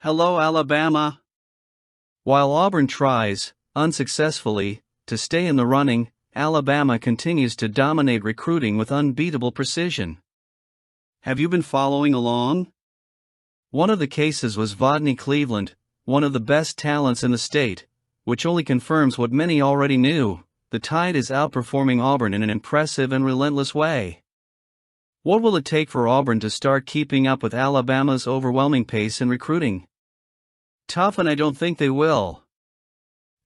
Hello, Alabama. While Auburn tries, unsuccessfully, to stay in the running, Alabama continues to dominate recruiting with unbeatable precision. Have you been following along? One of the cases was Rodney Cleveland, one of the best talents in the state, which only confirms what many already knew: the Tide is outperforming Auburn in an impressive and relentless way. What will it take for Auburn to start keeping up with Alabama's overwhelming pace in recruiting? Tough, and I don't think they will.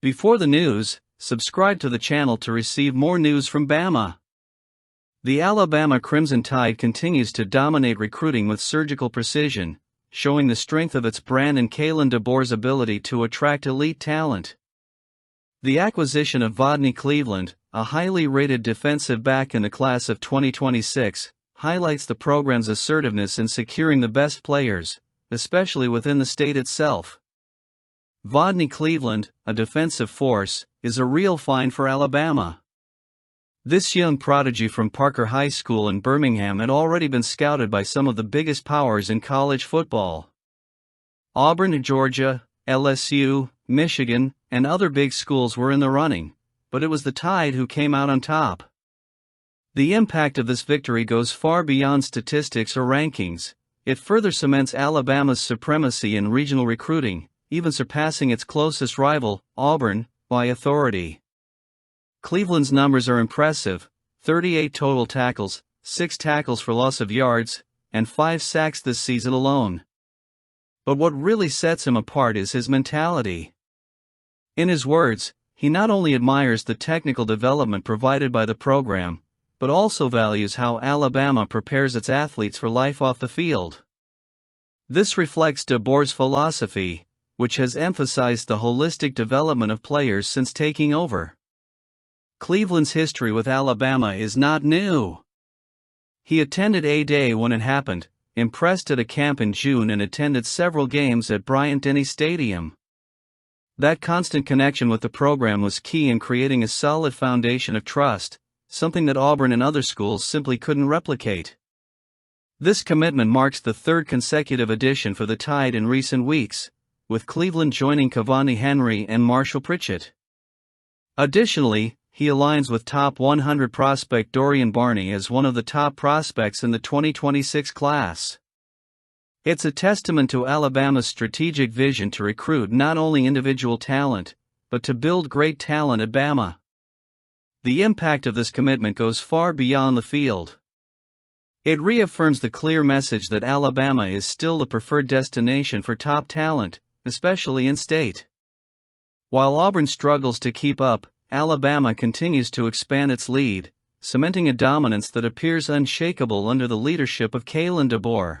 Before the news, subscribe to the channel to receive more news from Bama. The Alabama Crimson Tide continues to dominate recruiting with surgical precision, showing the strength of its brand and Kalen DeBoer's ability to attract elite talent. The acquisition of Rodney Cleveland, a highly rated defensive back in the class of 2026, highlights the program's assertiveness in securing the best players, especially within the state itself. Rodney Cleveland, a defensive force, is a real find for Alabama. This young prodigy from Parker High School in Birmingham had already been scouted by some of the biggest powers in college football. Auburn, Georgia, LSU, Michigan, and other big schools were in the running, but it was the Tide who came out on top. The impact of this victory goes far beyond statistics or rankings. It further cements Alabama's supremacy in regional recruiting, even surpassing its closest rival, Auburn, by authority. Cleveland's numbers are impressive: 38 total tackles, 6 tackles for loss of yards, and 5 sacks this season alone. But what really sets him apart is his mentality. In his words, he not only admires the technical development provided by the program, but also values how Alabama prepares its athletes for life off the field. This reflects DeBoer's philosophy, which has emphasized the holistic development of players since taking over. Cleveland's history with Alabama is not new. He attended A-Day when it happened, impressed at a camp in June, and attended several games at Bryant-Denny Stadium. That constant connection with the program was key in creating a solid foundation of trust, something that Auburn and other schools simply couldn't replicate. This commitment marks the third consecutive addition for the Tide in recent weeks, with Cleveland joining Cavani Henry and Marshall Pritchett. Additionally, he aligns with top 100 prospect Dorian Barney as one of the top prospects in the 2026 class. It's a testament to Alabama's strategic vision to recruit not only individual talent, but to build great talent at Bama. The impact of this commitment goes far beyond the field. It reaffirms the clear message that Alabama is still the preferred destination for top talent, especially in-state. While Auburn struggles to keep up, Alabama continues to expand its lead, cementing a dominance that appears unshakable under the leadership of Kalen DeBoer.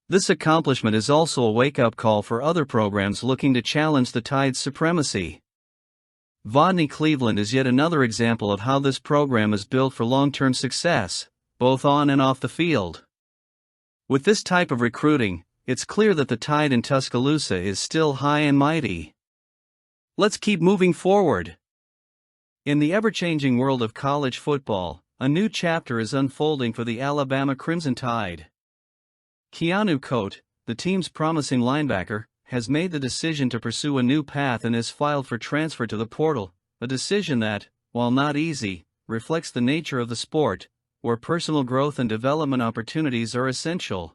This accomplishment is also a wake-up call for other programs looking to challenge the Tide's supremacy. Rodney Cleveland is yet another example of how this program is built for long-term success, both on and off the field. With this type of recruiting, it's clear that the Tide in Tuscaloosa is still high and mighty. Let's keep moving forward. In the ever-changing world of college football, a new chapter is unfolding for the Alabama Crimson Tide. Keanu Cote, the team's promising linebacker, has made the decision to pursue a new path and has filed for transfer to the portal, a decision that, while not easy, reflects the nature of the sport, where personal growth and development opportunities are essential.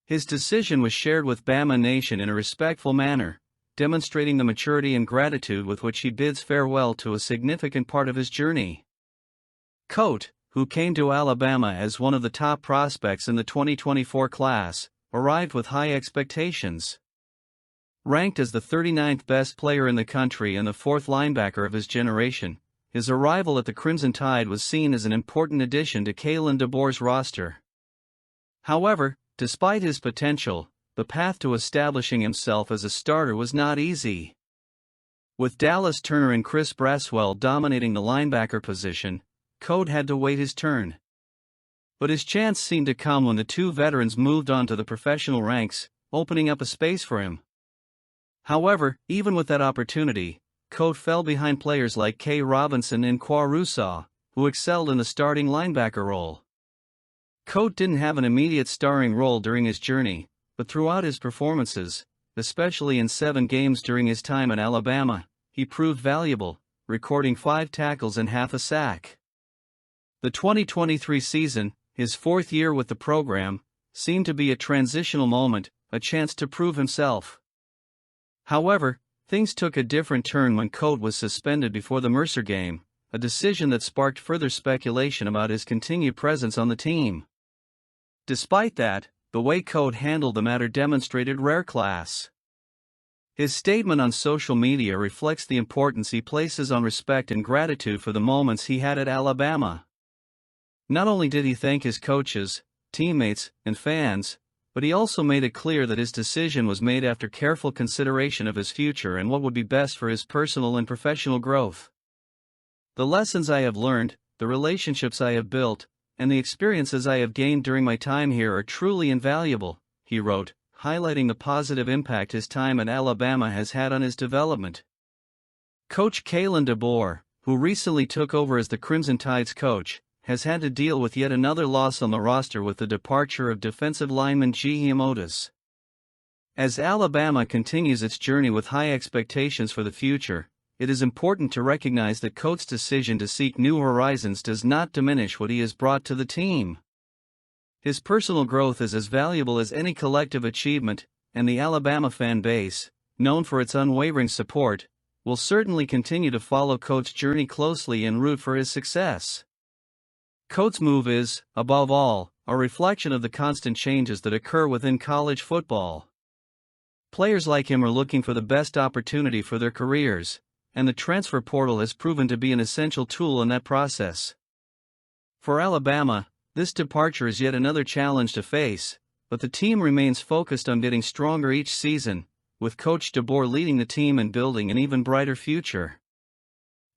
His decision was shared with Bama Nation in a respectful manner, demonstrating the maturity and gratitude with which he bids farewell to a significant part of his journey. Cote, who came to Alabama as one of the top prospects in the 2024 class, arrived with high expectations. Ranked as the 39th best player in the country and the 4th linebacker of his generation, his arrival at the Crimson Tide was seen as an important addition to Kalen DeBoer's roster. However, despite his potential, the path to establishing himself as a starter was not easy. With Dallas Turner and Chris Braswell dominating the linebacker position, Cote had to wait his turn. But his chance seemed to come when the two veterans moved on to the professional ranks, opening up a space for him. However, even with that opportunity, Cote fell behind players like K. Robinson and Quarusaw, who excelled in the starting linebacker role. Cote didn't have an immediate starring role during his journey, but throughout his performances, especially in 7 games during his time at Alabama, he proved valuable, recording 5 tackles and half a sack. The 2023 season, his 4th year with the program, seemed to be a transitional moment, a chance to prove himself. However, things took a different turn when Coat was suspended before the Mercer game, a decision that sparked further speculation about his continued presence on the team. Despite that, the way Coat handled the matter demonstrated rare class. His statement on social media reflects the importance he places on respect and gratitude for the moments he had at Alabama. Not only did he thank his coaches, teammates, and fans, but he also made it clear that his decision was made after careful consideration of his future and what would be best for his personal and professional growth. "The lessons I have learned, the relationships I have built, and the experiences I have gained during my time here are truly invaluable," he wrote, highlighting the positive impact his time at Alabama has had on his development. Coach Kalen DeBoer, who recently took over as the Crimson Tide's coach, has had to deal with yet another loss on the roster with the departure of defensive lineman G.E.M. Otis. As Alabama continues its journey with high expectations for the future, it is important to recognize that Coat's decision to seek new horizons does not diminish what he has brought to the team. His personal growth is as valuable as any collective achievement, and the Alabama fan base, known for its unwavering support, will certainly continue to follow Coat's journey closely and root for his success. Coat's move is, above all, a reflection of the constant changes that occur within college football. Players like him are looking for the best opportunity for their careers, and the transfer portal has proven to be an essential tool in that process. For Alabama, this departure is yet another challenge to face, but the team remains focused on getting stronger each season, with Coach DeBoer leading the team and building an even brighter future.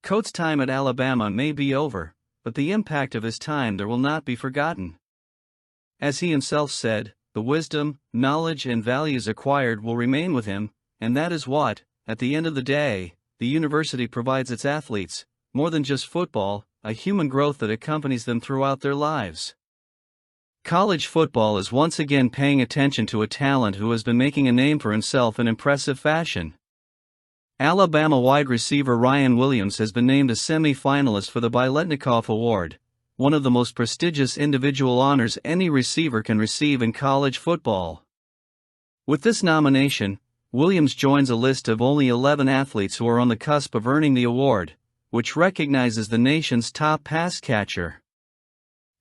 Coat's time at Alabama may be over, but the impact of his time there will not be forgotten. As he himself said, the wisdom, knowledge, and values acquired will remain with him, and that is what, at the end of the day, the university provides its athletes, more than just football, a human growth that accompanies them throughout their lives. College football is once again paying attention to a talent who has been making a name for himself in impressive fashion. Alabama wide receiver Ryan Williams has been named a semi-finalist for the Biletnikoff Award, one of the most prestigious individual honors any receiver can receive in college football. With this nomination, Williams joins a list of only 11 athletes who are on the cusp of earning the award, which recognizes the nation's top pass catcher.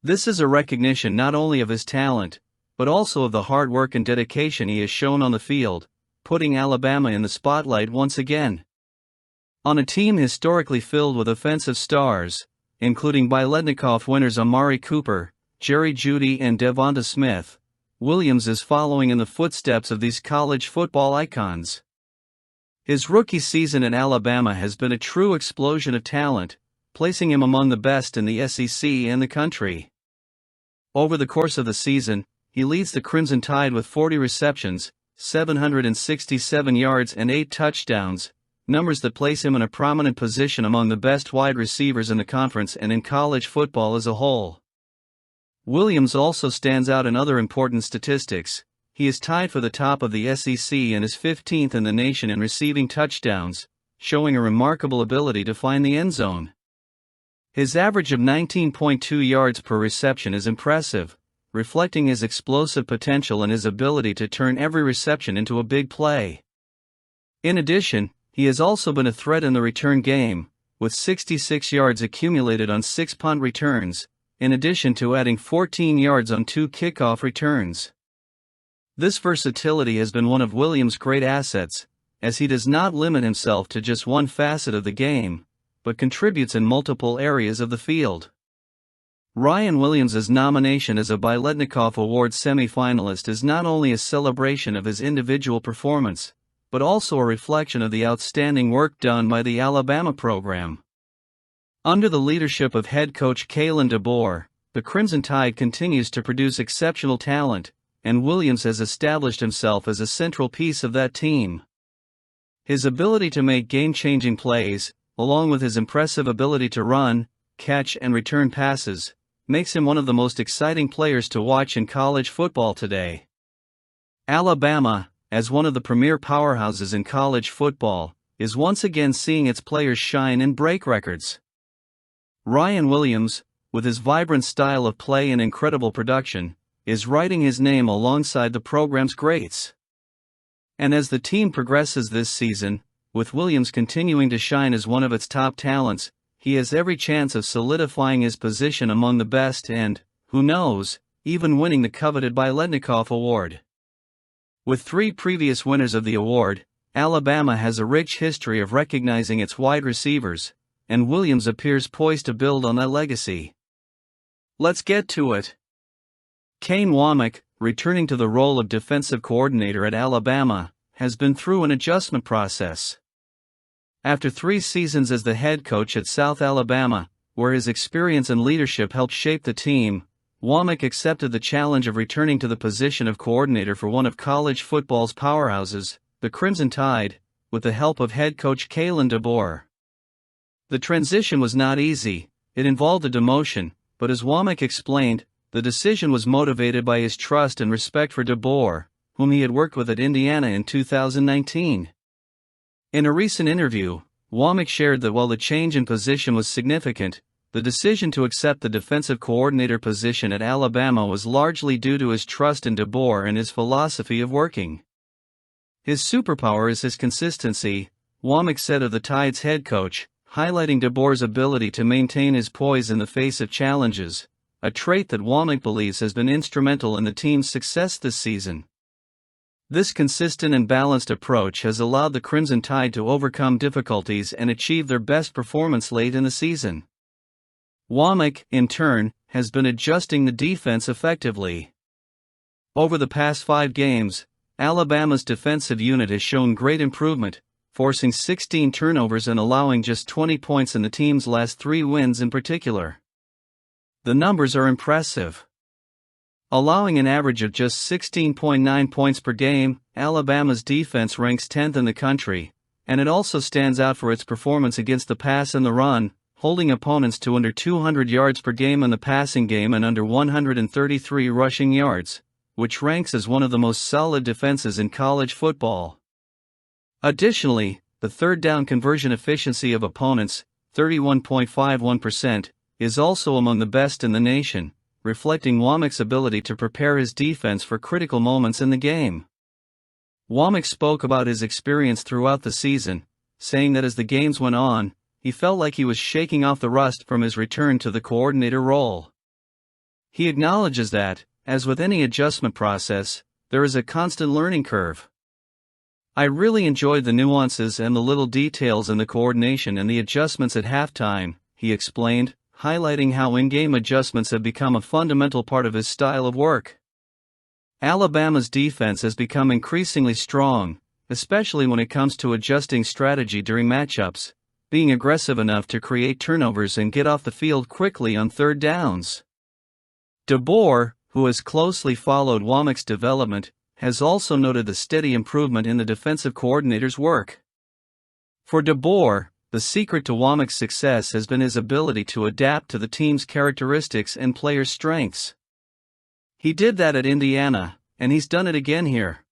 This is a recognition not only of his talent, but also of the hard work and dedication he has shown on the field, putting Alabama in the spotlight once again. On a team historically filled with offensive stars, including Biletnikoff winners Amari Cooper, Jerry Jeudy, and Devonta Smith, Williams is following in the footsteps of these college football icons. His rookie season at Alabama has been a true explosion of talent, placing him among the best in the SEC and the country. Over the course of the season, he leads the Crimson Tide with 40 receptions, 767 yards and 8 touchdowns, numbers that place him in a prominent position among the best wide receivers in the conference and in college football as a whole. Williams also stands out in other important statistics. He is tied for the top of the SEC and is 15th in the nation in receiving touchdowns, showing a remarkable ability to find the end zone. His average of 19.2 yards per reception is impressive, reflecting his explosive potential and his ability to turn every reception into a big play. In addition, he has also been a threat in the return game, with 66 yards accumulated on 6 punt returns, in addition to adding 14 yards on 2 kickoff returns. This versatility has been one of Williams' great assets, as he does not limit himself to just one facet of the game, but contributes in multiple areas of the field. Ryan Williams' nomination as a Biletnikoff Award semi-finalist is not only a celebration of his individual performance, but also a reflection of the outstanding work done by the Alabama program. Under the leadership of head coach Kalen DeBoer, the Crimson Tide continues to produce exceptional talent, and Williams has established himself as a central piece of that team. His ability to make game-changing plays, along with his impressive ability to run, catch, and return passes, makes him one of the most exciting players to watch in college football today. Alabama, as one of the premier powerhouses in college football, is once again seeing its players shine and break records. Ryan Williams, with his vibrant style of play and incredible production, is writing his name alongside the program's greats. And as the team progresses this season, with Williams continuing to shine as one of its top talents, he has every chance of solidifying his position among the best and, who knows, even winning the coveted Biletnikoff Award. With 3 previous winners of the award, Alabama has a rich history of recognizing its wide receivers, and Williams appears poised to build on that legacy. Let's get to it. Kane Wink, returning to the role of defensive coordinator at Alabama, has been through an adjustment process. After 3 seasons as the head coach at South Alabama, where his experience and leadership helped shape the team, Wink accepted the challenge of returning to the position of coordinator for one of college football's powerhouses, the Crimson Tide, with the help of head coach Kalen DeBoer. The transition was not easy. It involved a demotion, but as Wink explained, the decision was motivated by his trust and respect for DeBoer, whom he had worked with at Indiana in 2019. In a recent interview, Wink shared that while the change in position was significant, the decision to accept the defensive coordinator position at Alabama was largely due to his trust in DeBoer and his philosophy of working. His superpower is his consistency, Wink said of the Tide's head coach, highlighting DeBoer's ability to maintain his poise in the face of challenges, a trait that Wink believes has been instrumental in the team's success this season. This consistent and balanced approach has allowed the Crimson Tide to overcome difficulties and achieve their best performance late in the season. Wink, in turn, has been adjusting the defense effectively. Over the past 5 games, Alabama's defensive unit has shown great improvement, forcing 16 turnovers and allowing just 20 points in the team's last 3 wins in particular. The numbers are impressive. Allowing an average of just 16.9 points per game, Alabama's defense ranks 10th in the country, and it also stands out for its performance against the pass and the run, holding opponents to under 200 yards per game in the passing game and under 133 rushing yards, which ranks as one of the most solid defenses in college football. Additionally, the third down conversion efficiency of opponents, 31.51%, is also among the best in the nation, reflecting Wink's ability to prepare his defense for critical moments in the game. Wink spoke about his experience throughout the season, saying that as the games went on, he felt like he was shaking off the rust from his return to the coordinator role. He acknowledges that, as with any adjustment process, there is a constant learning curve. I really enjoyed the nuances and the little details in the coordination and the adjustments at halftime, he explained, highlighting how in-game adjustments have become a fundamental part of his style of work. Alabama's defense has become increasingly strong, especially when it comes to adjusting strategy during matchups, being aggressive enough to create turnovers and get off the field quickly on third downs. DeBoer, who has closely followed Wink's development, has also noted the steady improvement in the defensive coordinator's work. For DeBoer, the secret to Wink's success has been his ability to adapt to the team's characteristics and players' strengths. He did that at Indiana, and he's done it again here.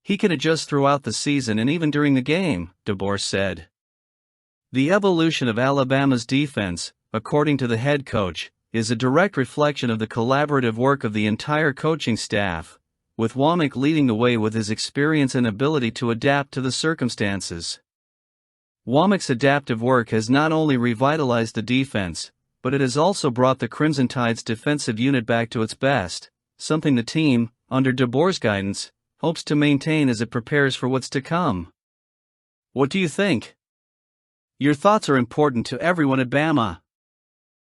He can adjust throughout the season and even during the game, DeBoer said. The evolution of Alabama's defense, according to the head coach, is a direct reflection of the collaborative work of the entire coaching staff, with Wink leading the way with his experience and ability to adapt to the circumstances. Wink's adaptive work has not only revitalized the defense, but it has also brought the Crimson Tide's defensive unit back to its best, something the team, under DeBoer's guidance, hopes to maintain as it prepares for what's to come. What do you think? Your thoughts are important to everyone at Bama.